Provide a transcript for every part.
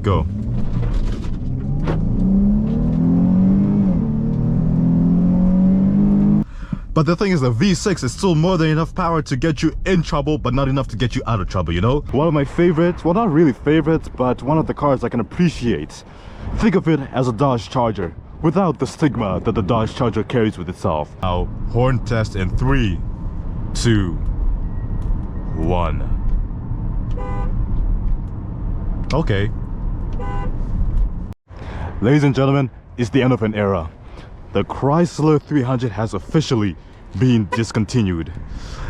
go. But the thing is, the V6 is still more than enough power to get you in trouble, but not enough to get you out of trouble, you know? One of my favorites, well, not really favorites, but one of the cars I can appreciate. Think of it as a Dodge Charger, without the stigma that the Dodge Charger carries with itself. Now, horn test in 3, 2, 1. Okay. Ladies and gentlemen, it's the end of an era. The Chrysler 300 has officially been discontinued.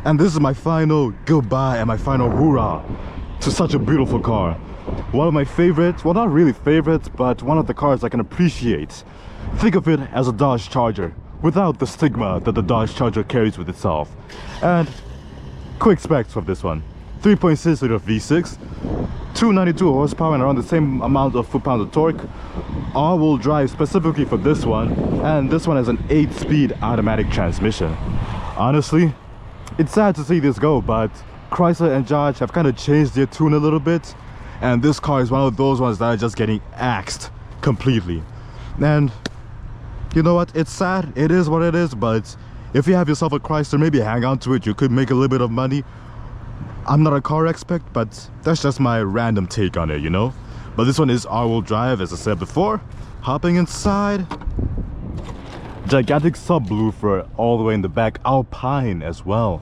And this is my final goodbye and my final hoorah to such a beautiful car. One of my favorites, well, not really favorites, but one of the cars I can appreciate. Think of it as a Dodge Charger, without the stigma that the Dodge Charger carries with itself. And quick specs of this one: 3.6 liter V6, 292 horsepower and around the same amount of foot-pounds of torque. All-wheel drive specifically for this one, and this one has an 8-speed automatic transmission. Honestly, it's sad to see this go, but Chrysler and Dodge have kind of changed their tune a little bit, and this car is one of those ones that are just getting axed completely. And you know what, it's sad, it is what it is, but if you have yourself a Chrysler, maybe hang on to it. You could make a little bit of money. I'm not a car expert, but that's just my random take on it, you know? But this one is all-wheel drive, as I said before. Hopping inside, gigantic subwoofer all the way in the back, Alpine as well.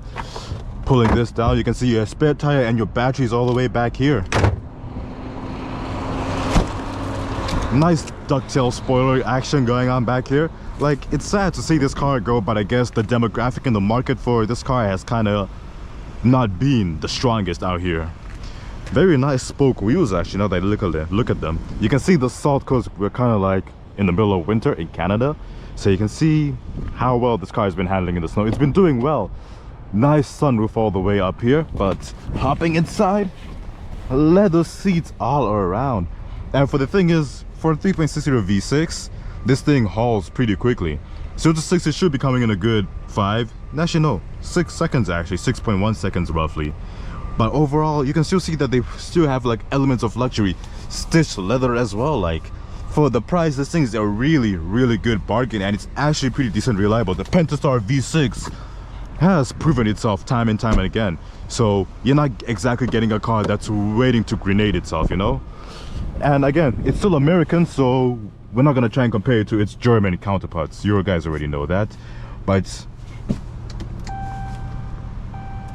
Pulling this down, you can see your spare tire and your batteries all the way back here. Nice ducktail spoiler action going on back here. Like, it's sad to see this car go, but I guess the demographic in the market for this car has kind of not been the strongest out here. Very nice spoke wheels, actually, now that I look at them. You can see the salt coats. We're kind of like in the middle of winter in Canada, so you can see how well this car has been handling in the snow. It's been doing well. Nice sunroof all the way up here, but hopping inside, leather seats all around. And for the thing is, for a 3.6 liter V6, this thing hauls pretty quickly. 0 to 60 should be coming in a good 5, actually no, 6 seconds actually, 6.1 seconds roughly. But overall, you can still see that they still have like elements of luxury, stitched leather as well. Like, for the price, this thing is a really, really good bargain, and it's actually pretty decent reliable. The Pentastar V6 has proven itself time and time again. So you're not exactly getting a car that's waiting to grenade itself, you know? And again, it's still American, so we're not gonna try and compare it to its German counterparts. You guys already know that. But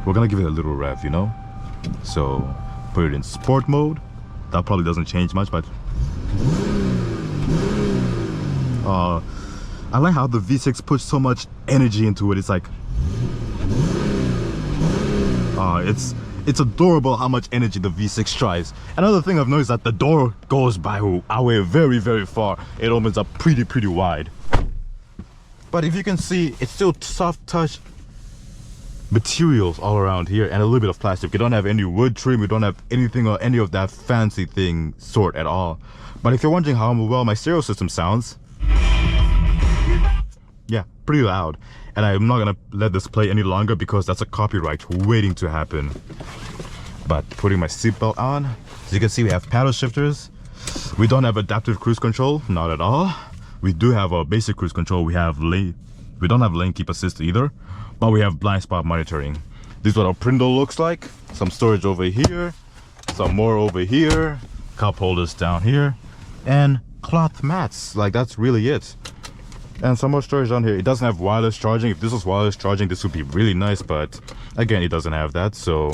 we're gonna give it a little rev, you know? So put it in sport mode. That probably doesn't change much, but I like how the V6 puts so much energy into it. It's like it's adorable how much energy the V6 tries. Another thing I've noticed is that the door goes by our way very, very far. It opens up pretty wide. But if you can see, it's still soft touch materials all around here and a little bit of plastic. We don't have any wood trim, we don't have anything or any of that fancy thing sort at all. But if you're wondering how well my stereo system sounds, yeah, pretty loud. And I'm not gonna let this play any longer because that's a copyright waiting to happen. But putting my seatbelt on, as you can see, we have paddle shifters. We don't have adaptive cruise control, not at all. We do have a basic cruise control. We don't have lane keep assist either, but we have blind spot monitoring. This is what our Prindle looks like. Some storage over here, some more over here, cup holders down here, and cloth mats. Like, that's really it. And some more storage down here. It doesn't have wireless charging. If this was wireless charging, this would be really nice, but again, it doesn't have that. So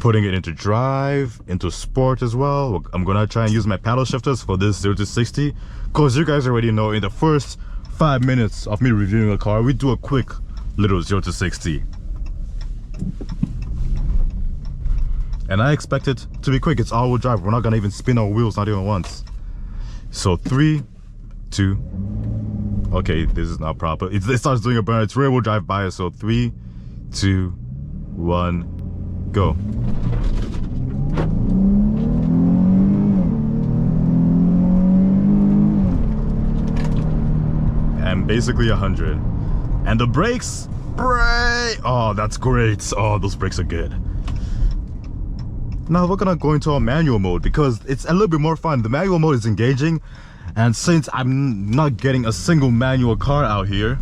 putting it into drive, into sport as well. I'm gonna try and use my paddle shifters for this 0 to 60, because you guys already know in the first 5 minutes of me reviewing a car, we do a quick little 0 to 60. And I expect it to be quick. It's all-wheel drive. We're not gonna even spin our wheels, not even once. So 3, 2, okay, this is not proper. It starts doing a burn. It's rear-wheel drive bias. So 3, 2, 1, go. And basically 100. And the brakes, brake. Oh, that's great. Oh, those brakes are good. Now we're gonna go into our manual mode because it's a little bit more fun. The manual mode is engaging, and since I'm not getting a single manual car out here,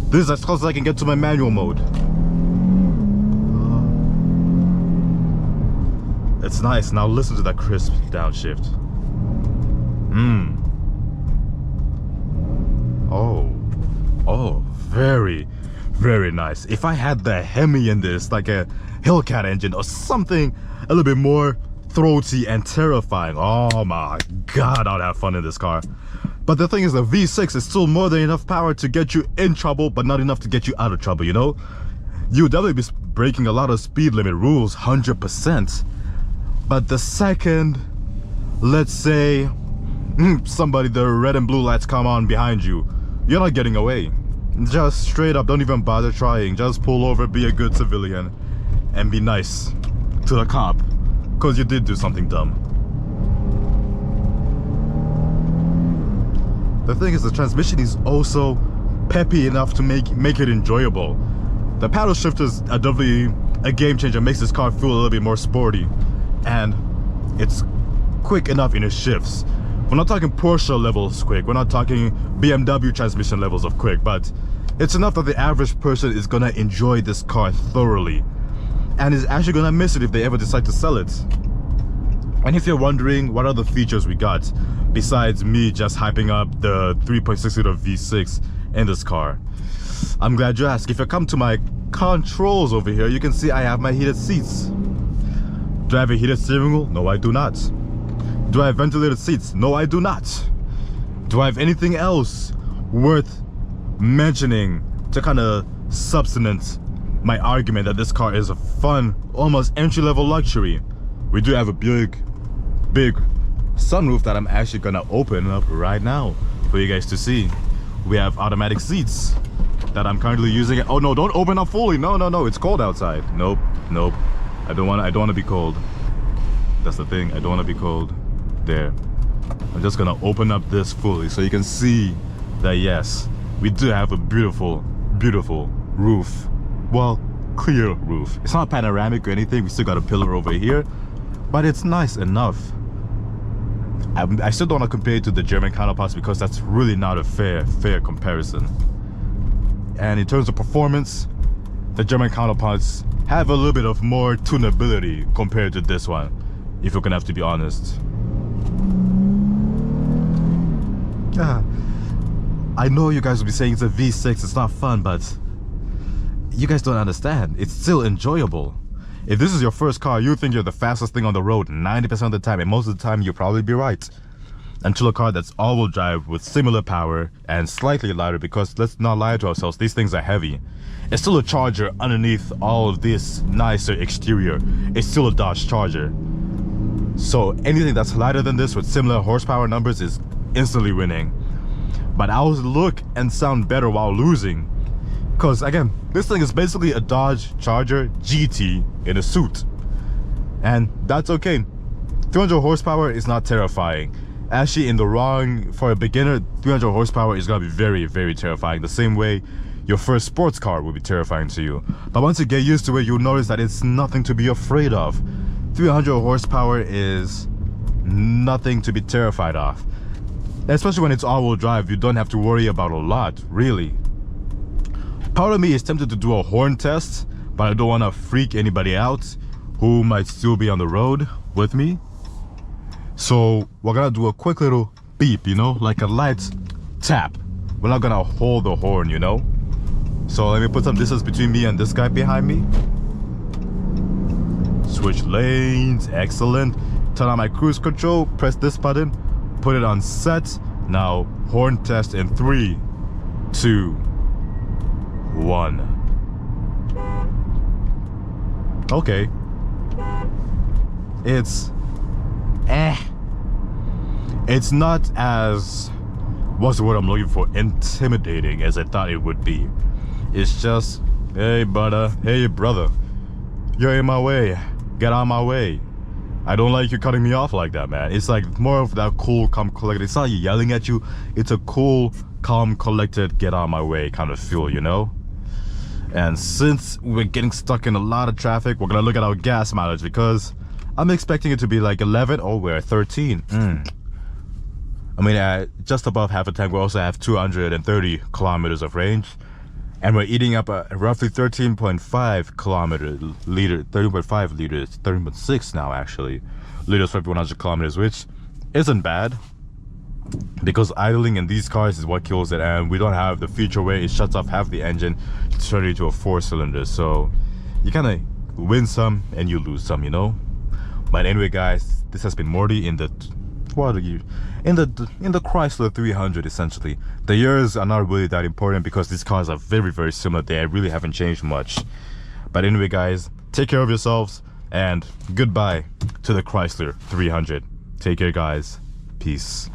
this is as close as I can get to my manual mode. It's nice. Now listen to that crisp downshift. Oh, very, very nice. If I had the Hemi in this, like a Hellcat engine or something a little bit more throaty and terrifying, oh my god, I'd have fun in this car. But the thing is, the V6 is still more than enough power to get you in trouble, but not enough to get you out of trouble, you know? You'll definitely be breaking a lot of speed limit rules, 100%. But the second, let's say, the red and blue lights come on behind you, you're not getting away. Just straight up, don't even bother trying. Just pull over, be a good civilian, and be nice to the cop, because you did do something dumb. The thing is, the transmission is also peppy enough to make it enjoyable. The paddle shifters are definitely a game changer, makes this car feel a little bit more sporty, and it's quick enough in its shifts. We're not talking Porsche levels quick, we're not talking BMW transmission levels of quick, but it's enough that the average person is gonna enjoy this car thoroughly, and is actually gonna miss it if they ever decide to sell it. And if you're wondering what other features we got besides me just hyping up the 3.6 liter V6 in this car, I'm glad you asked. If you come to my controls over here, you can see I have my heated seats. Do I have a heated steering wheel? No, I do not. Do I have ventilated seats? No, I do not. Do I have anything else worth mentioning to kind of substance my argument that this car is a fun, almost entry-level luxury? We do have a big sunroof that I'm actually gonna open up right now for you guys to see. We have automatic seats that I'm currently using. Oh no, don't open up fully. No, it's cold outside. Nope. I don't want to be cold. That's the thing, I don't want to be cold. There, I'm just gonna open up this fully so you can see that yes, we do have a beautiful roof. Well, clear roof. It's not panoramic or anything, we still got a pillar over here, but it's nice enough. I still don't want to compare it to the German counterparts because that's really not a fair comparison. And in terms of performance, the German counterparts have a little bit of more tunability compared to this one, if you're gonna have to be honest. I know you guys will be saying it's a V6, it's not fun, but you guys don't understand. It's still enjoyable. If this is your first car, you think you're the fastest thing on the road 90% of the time, and most of the time you'll probably be right. Until a car that's all-wheel drive with similar power and slightly lighter, because let's not lie to ourselves, these things are heavy. It's still a Charger underneath all of this nicer exterior. It's still a Dodge Charger. So anything that's lighter than this with similar horsepower numbers is instantly winning. But I always look and sound better while losing, because again, this thing is basically a Dodge Charger GT in a suit, and that's okay. 300 horsepower is not terrifying. Actually, in the wrong, for a beginner, 300 horsepower is gonna be very terrifying, the same way your first sports car will be terrifying to you. But once you get used to it, you'll notice that it's nothing to be afraid of. 300 horsepower is nothing to be terrified of. Especially when it's all-wheel drive, you don't have to worry about a lot, really. Part of me is tempted to do a horn test, but I don't want to freak anybody out who might still be on the road with me. So we're gonna do a quick little beep, you know, like a light tap. We're not gonna hold the horn, you know. So let me put some distance between me and this guy behind me. Switch lanes, excellent. Turn on my cruise control, press this button, put it on set. Now horn test in 3, 2, 1. Okay. It's it's not as, what's the word I'm looking for, intimidating as I thought it would be. It's just, hey brother, you're in my way, get out of my way. I don't like you cutting me off like that, man. It's like more of that cool, calm, collected. It's not you yelling at you, it's a cool, calm, collected, get out of my way kind of feel, you know. And since we're getting stuck in a lot of traffic, we're gonna look at our gas mileage, because I'm expecting it to be like 11. Oh, we're at 13. I mean, at just above half a tank, we also have 230 kilometers of range. And we're eating up a roughly 13.5 liters, 13.6 now actually, liters for every 100 kilometers, which isn't bad. Because idling in these cars is what kills it, and we don't have the feature where it shuts off half the engine to turn it into a 4-cylinder. So you kind of win some and you lose some, you know. But anyway, guys, this has been Morty in the in the Chrysler 300. Essentially, the years are not really that important because these cars are very, very similar. They really haven't changed much. But anyway, guys, take care of yourselves and goodbye to the Chrysler 300. Take care, guys. Peace.